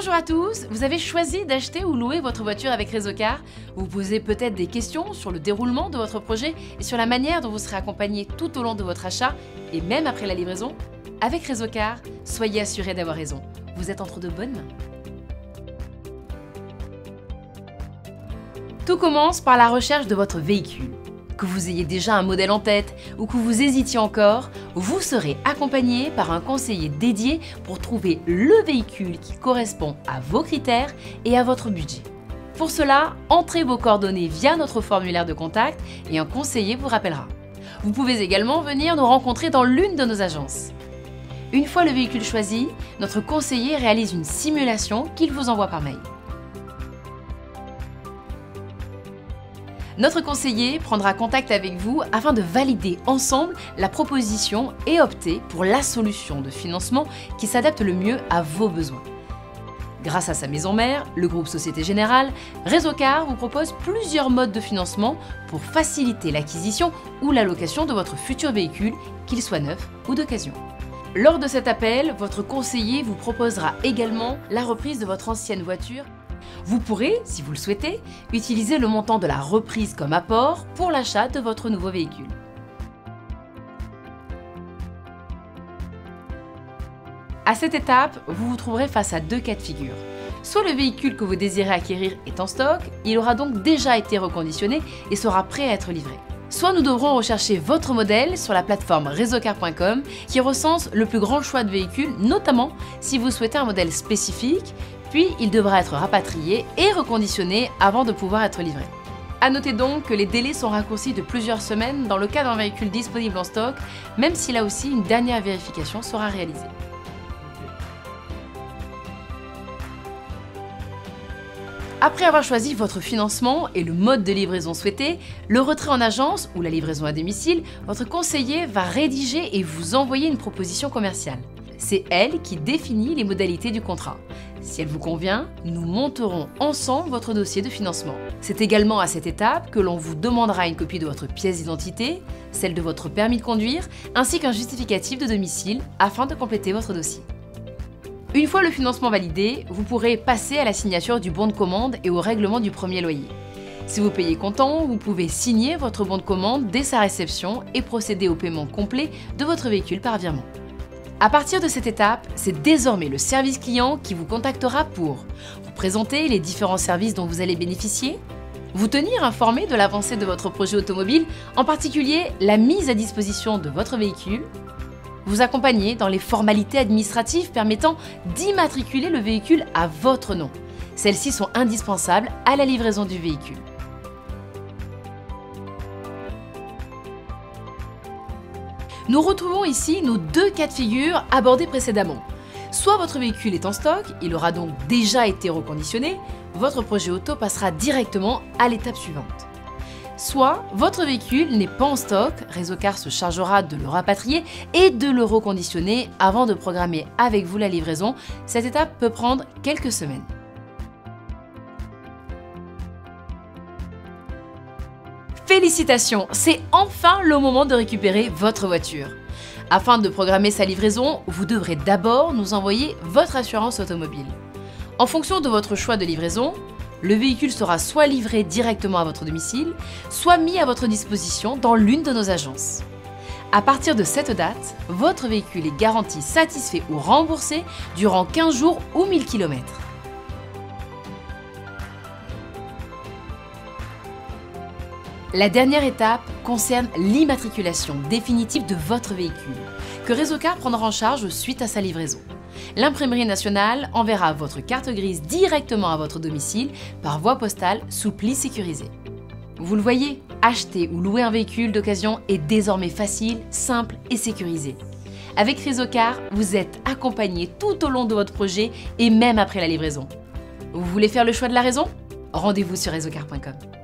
Bonjour à tous, vous avez choisi d'acheter ou louer votre voiture avec Réseaucar. Vous vous posez peut-être des questions sur le déroulement de votre projet et sur la manière dont vous serez accompagné tout au long de votre achat et même après la livraison. Avec Réseaucar, soyez assurés d'avoir raison. Vous êtes entre de bonnes mains. Tout commence par la recherche de votre véhicule. Que vous ayez déjà un modèle en tête ou que vous hésitiez encore, vous serez accompagné par un conseiller dédié pour trouver le véhicule qui correspond à vos critères et à votre budget. Pour cela, entrez vos coordonnées via notre formulaire de contact et un conseiller vous rappellera. Vous pouvez également venir nous rencontrer dans l'une de nos agences. Une fois le véhicule choisi, notre conseiller réalise une simulation qu'il vous envoie par mail. Notre conseiller prendra contact avec vous afin de valider ensemble la proposition et opter pour la solution de financement qui s'adapte le mieux à vos besoins. Grâce à sa maison mère, le groupe Société Générale, Réseaucar vous propose plusieurs modes de financement pour faciliter l'acquisition ou la location de votre futur véhicule, qu'il soit neuf ou d'occasion. Lors de cet appel, votre conseiller vous proposera également la reprise de votre ancienne voiture. Vous pourrez, si vous le souhaitez, utiliser le montant de la reprise comme apport pour l'achat de votre nouveau véhicule. À cette étape, vous vous trouverez face à deux cas de figure. Soit le véhicule que vous désirez acquérir est en stock, il aura donc déjà été reconditionné et sera prêt à être livré. Soit nous devrons rechercher votre modèle sur la plateforme réseaucar.com qui recense le plus grand choix de véhicules, notamment si vous souhaitez un modèle spécifique, puis il devra être rapatrié et reconditionné avant de pouvoir être livré. A noter donc que les délais sont raccourcis de plusieurs semaines dans le cas d'un véhicule disponible en stock, même si là aussi une dernière vérification sera réalisée. Après avoir choisi votre financement et le mode de livraison souhaité, le retrait en agence ou la livraison à domicile, votre conseiller va rédiger et vous envoyer une proposition commerciale. C'est elle qui définit les modalités du contrat. Si elle vous convient, nous monterons ensemble votre dossier de financement. C'est également à cette étape que l'on vous demandera une copie de votre pièce d'identité, celle de votre permis de conduire, ainsi qu'un justificatif de domicile afin de compléter votre dossier. Une fois le financement validé, vous pourrez passer à la signature du bon de commande et au règlement du premier loyer. Si vous payez comptant, vous pouvez signer votre bon de commande dès sa réception et procéder au paiement complet de votre véhicule par virement. À partir de cette étape, c'est désormais le service client qui vous contactera pour vous présenter les différents services dont vous allez bénéficier, vous tenir informé de l'avancée de votre projet automobile, en particulier la mise à disposition de votre véhicule, vous accompagner dans les formalités administratives permettant d'immatriculer le véhicule à votre nom. Celles-ci sont indispensables à la livraison du véhicule. Nous retrouvons ici nos deux cas de figure abordés précédemment. Soit votre véhicule est en stock, il aura donc déjà été reconditionné, votre projet auto passera directement à l'étape suivante. Soit votre véhicule n'est pas en stock, Réseaucar se chargera de le rapatrier et de le reconditionner avant de programmer avec vous la livraison. Cette étape peut prendre quelques semaines. Félicitations, c'est enfin le moment de récupérer votre voiture. Afin de programmer sa livraison, vous devrez d'abord nous envoyer votre assurance automobile. En fonction de votre choix de livraison, le véhicule sera soit livré directement à votre domicile, soit mis à votre disposition dans l'une de nos agences. À partir de cette date, votre véhicule est garanti satisfait ou remboursé durant 15 jours ou 1000 km. La dernière étape concerne l'immatriculation définitive de votre véhicule, que Réseaucar prendra en charge suite à sa livraison. L'imprimerie nationale enverra votre carte grise directement à votre domicile par voie postale sous pli sécurisé. Vous le voyez, acheter ou louer un véhicule d'occasion est désormais facile, simple et sécurisé. Avec Réseaucar, vous êtes accompagné tout au long de votre projet et même après la livraison. Vous voulez faire le choix de la raison? Rendez-vous sur réseaucar.com.